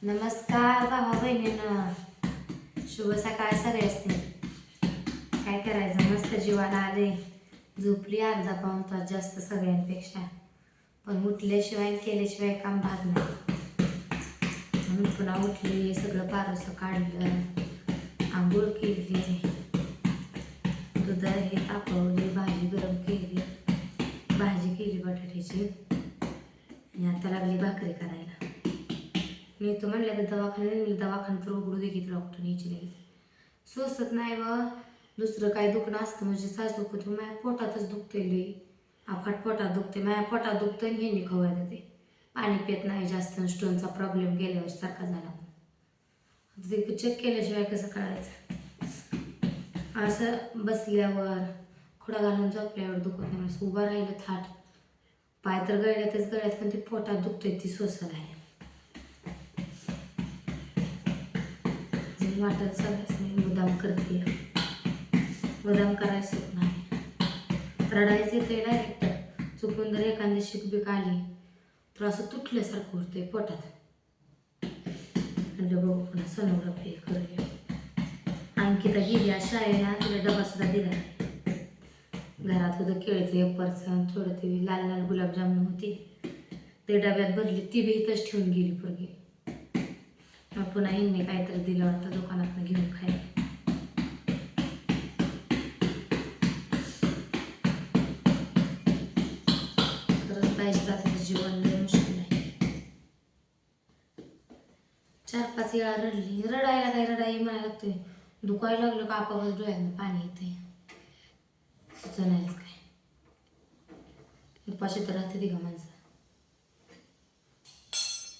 नमस्कार भावा बहिणींनो, शुभ सकाळ सगळ्यांनी. काय करायचं, मस्त जीवाला आले. झोपली अर्धा पाऊण तास जास्त सगळ्यांपेक्षा, पण उठल्याशिवाय केल्याशिवाय काम भाग नाही. म्हणून पुन्हा उठली, सगळं पारोसं काढलं, आंघोळ केली, दूध हे तापवली, भाजी गरम केली, भाजी केली बटाट्याची आणि आता लागली भाकरी करायला. मी तो म्हणलं तर दवाखान्यात तर उघडू दे की डॉक्टर यायची लगेच. सोसत नाही व दुसरं काय दुखणं असतं म्हणजे सास दुखत माझ्या पोटातच दुखते लई. अफाट पोटात दुखते, माझ्या पोटात दुखतं आणि हे खवळ देते. पाणी पित नाही जास्त, स्टोनचा प्रॉब्लेम गेल्या वर्षी सारखा झाला. ते चेक केल्याशिवाय कसं कळायचं. असं बसल्यावर खुडा घालून झोपल्यावर दुखत नाही. उभं राहिलं थाट, पाय तर गळ्यात पण ते पोटात दुखते, ती सोसल आहे. वाटत सगळ्याच नाही मुद्दाम करते, मुद्दाम करायचं नाही. रडायचं येते डायरेक्ट. चुकून जर एखादी शिकबीक आली तर असं तुटल्यासारखं होतंय पोटात. म्हणजे बघू पुन्हा सोनोग्राफी करूया. अंकिता गेली आज शाळेला, तिला डबा सुद्धा दिला. घरात होतं केळीचं एपरचं, थोडं ती लाल लाल गुलाबजामुन होती, ते डब्यात भरली, ती बी इथंच ठेवून गेली पोरगी. मग पुन्हा हिने काहीतरी दिलं वाटतं दुकानातनं घेऊन खायला. खरंच पाहिजे जातीचं जीवन लय मुश्किल आहे. 4-5 वेळा रडली. रडायला काय रडाई म्हणायला लागतोय. दुखायला लागलं का आपापच डोळ्यातनं पाणी येते. सुचनायच काय. उपाशी तर राहते ती का माणसं.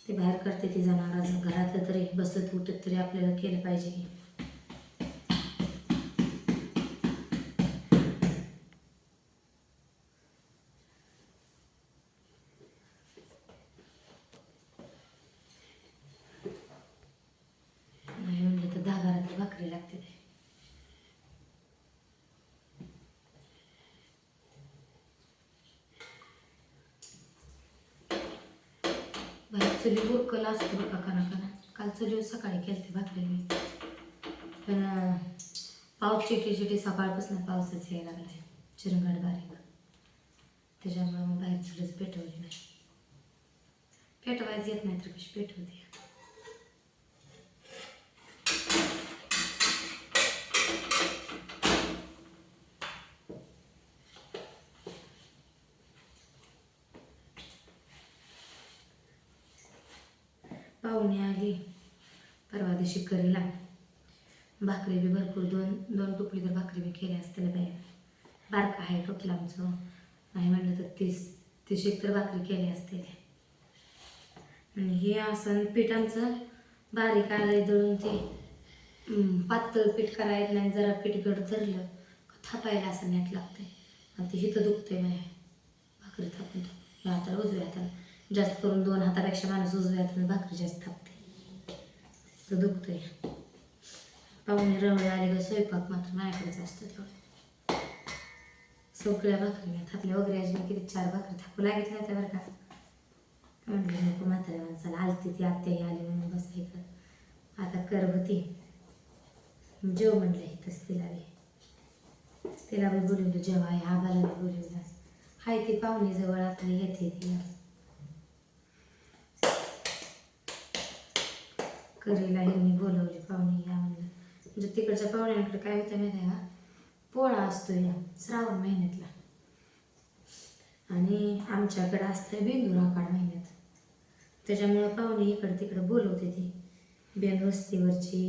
ते बाहेर करते ती जनावरांचं. घरातलं तरी बसत उठत तरी आपल्याला केलं पाहिजे की. नाही म्हणलं तर 10 घरातली भाकरी लागते ते. बाहेर चुली बुरकला असतं बघा कना. काल चुलीवर सकाळी केलते भाकरी मी. पण पाऊस चिटी सकाळपासून पावसाच यायला लागलाय, चिरंगाट बारीक. त्याच्यामुळे मग बाहेर चुलीच पेटवली नाही. पेटवायच येत नाही तर कशी पेटवते. पाहुणे आली परवा दिवशी करीला. भाकरी बी भरपूर, दोन टोपली तर भाकरी बी केल्या असतील बाई. बारका आहे टोपला आमचं. नाही म्हणलं तर 30 एक तर भाकरी केली असते. आणि हे असं पीठ आमचं बारीक आलंय दळून, ते पातळ पीठ करायला नाही. जरा पीठ घट धरलं थापायला असं नेट लागतंय. आणि ते हिथं दुखतंय माझ्या भाकरी थापून. ह्या हाताला उजव्या हाताला, जास्त करून 2 हातापेक्षा माणूस उजव्या हाताने भाकरी जास्त थापते, तर दुखतंय. पाहुणे रवळे आले का स्वयंपाक मात्र माझ्याकडेच असतं. तेवढं सगळ्या भाकरी मी थापल्या. वगैरे अजून किती 4 भाकरी थापू लागत नाही त्या बरं का. म्हणलं नको म्हाताऱ्या माणसाला. आलती ती आत्याही आली म्हणून बसायचं. आता कर होती जेव म्हणलं इथंच. तिला बी बोलवलं जेव्हा, आबाला बी बोलवलं. हाय ती पाहुणे जवळ आपली येते ती. करीला ह्यांनी बोलवली पाहुणे या म्हणलं. म्हणजे तिकडच्या पाहुण्यांकडे काय होतं माहिती आहे का, पोळा असतो या श्रावण महिन्यातला, आणि आमच्याकडे असतं बेंदूर आखाड महिन्यात. त्याच्यामुळं पाहुणे इकडं तिकडं बोलवते ती. बेनवस्तीवरची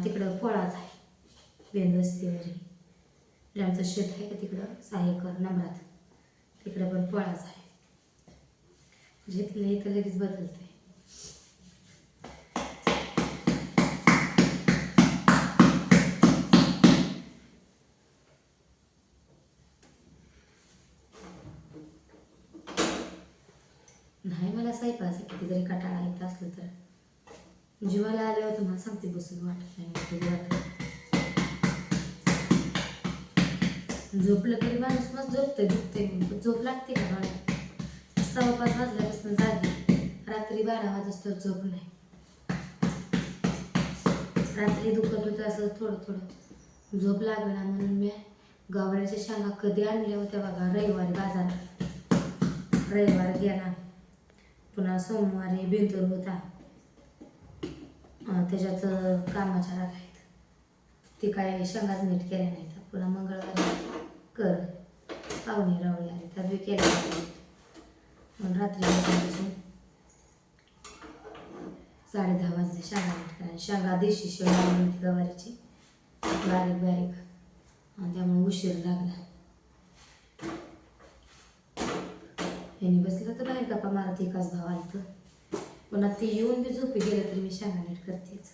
तिकडं पोळाच आहे. बेनवस्तीवरही म्हणजे आमचं शेत आहे का तिकडं 6 एकर नंबरात, तिकडं पण पोळाच आहे. म्हणजे इथं लगेच बदलते. नाही मला स्वयंपाकाचं किती जरी कटाळा येत असलं तर जीवाला आल्यावर तुम्हाला सांगते बसून वाटत नाही. झोपलं तरी माणूस मस्त झोपतंय, दुखतंय म्हणून झोप लागते का मला. 5:15 वाजल्यापासून जागी, रात्री 12 वाजता झोप नाही. रात्री दुखत होतं असं थोडं थोडं, झोप लागला म्हणून मी गवारीच्या शेंगा कधी आणल्या होत्या बघा, रविवारी बाजारात. रविवार गेला, पुन्हा सोमवारी बिंदूर होता, त्याच्यात कामाच्या राखायत, ती काय शेंगाच नीट केल्या नाहीत. पुन्हा मंगळवारी कर पाहुणे रावळे आले, त्यात बी केल्या म्हणून रात्री बसून 10:30 वाजले शेंगा नीट करायला. शेंगा देशी शेंगा म्हणून ती गवारीची बारीक बारीक, आणि त्यामुळे उशीर लागला. यांनी बसलं तर बाहेर गप्पा मारत एकाच भाव आलं तर, पुन्हा ती येऊन बी झोपी गेलं तरी मी शेंगा नीट करतेच.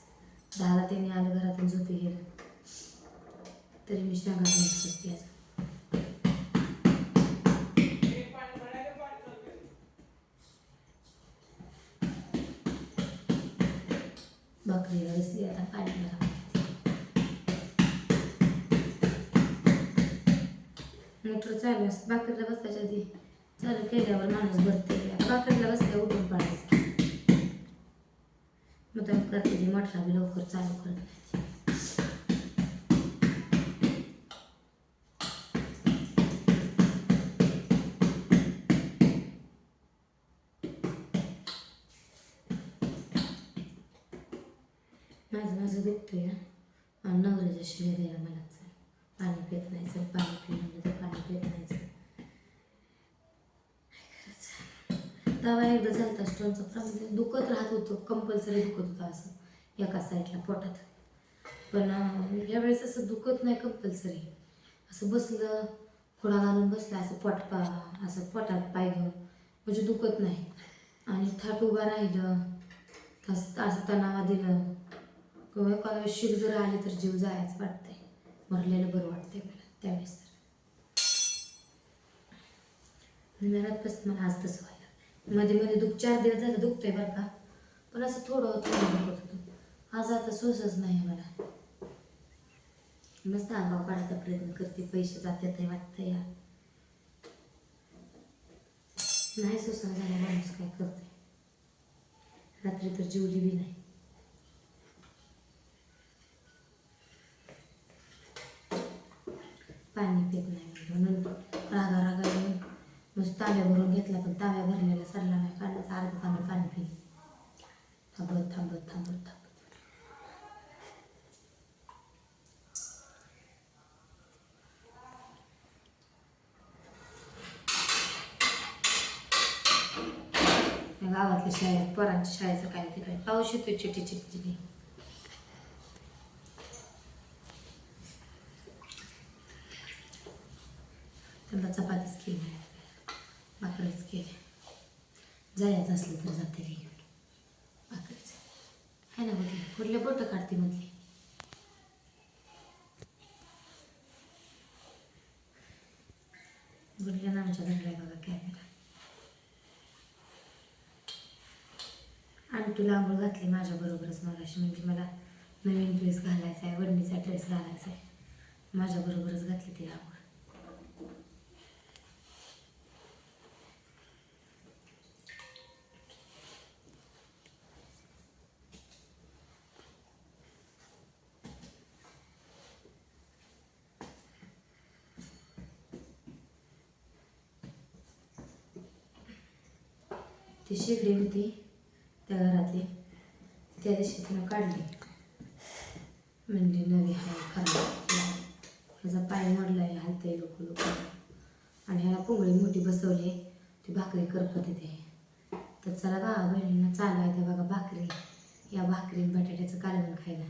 10ला त्यांनी आलं घरातून झोपी गेलं तरी मी शेंगा नीट करते. आज भाकरीला बसली आता पाणी मला मोटर चालू असते. भाकरीला बसायच्या आधी चालू केल्यावर माणूस भरते. भाकरीला बसल्या उठून पाडायचं, मग तर करते ती मोटर बी लवकर चालू करत. माझं दुखतंय ना, आणि नवऱ्याच्या शिव्या द्यायला मला पाणी पित नाही, चल पाणी पिणं तर पाणी पित नाही. तेव्हा एकदा झालं स्टोनचं प्रमाण दुखत राहत होतं, कंपल्सरी दुखत होतं असं एका साईडला पोटात. पण यावेळेस असं दुखत नाही कंपल्सरी. असं बसलं, थोडा घालून बसलं असं असं पोटात पाय घेऊन म्हणजे दुखत नाही. आणि थाट उभा राहिलं, असं तणावा दिलं किंवा एखाद्या शिक जर आली तर जीव जायचं वाटतंय, भरलेलं बरं वाटतंय मला त्यावेळेस. तर निम्यातपासून मला आज तसं व्हायला मध्ये मध्ये 4 दिवस झालं दुखतंय बरं का, पण असं थोडं थोडं दुखत होतं. आज आता सोसच नाही मला. मस्त अंगावर काढायचा प्रयत्न करते, पैसे जातात वाटतं या नाही सोसा झाला. माणूस काय करते, रात्री तर जेवली बी नाही. पाणी पित नाही म्हणून रागा येऊन मस्त तांब्या भरून घेतला, पण तांब्या भरलेला सरला नाही. काढण्याचा अर्धा तांब्या पाणी पिले थांबत थांबत थांबत थांबत. गावातल्या शाळेत पोरांच्या शाळेचं काय ते काय पाऊस येतोय चिटी चिटी चिटी. त्यांना चपातीच केली, भाकरीच केली. जायचं असलं तर जाते रे घेऊन भाकरीच आहे ना. कुठले कुठले बोटं काढते मधली. गुडल्या नामच्या घडलाय बघा कॅमेरा. आंटूला आंघोळ घातली माझ्याबरोबरच मगाशी, म्हणजे मला नवीन ड्रेस घालायचा आहे, वडणीचा ड्रेस घालायचा आहे, माझ्याबरोबरच घातली ती आंघोळ. ती शेगडी होती त्या घरातली, त्या दिवशी तिनं काढली, म्हणजे नवी हाय खराब, ह्याचा पाय मोडला आहे, हालतंय लोक लोक. आणि ह्याला पुंगळी मोठी बसवली, ती भाकरी करपत येते. तर चला बा बहिणींना चालू आहे त्या बघा भाकरी, या भाकरी बटाट्याचं कालवण खायला.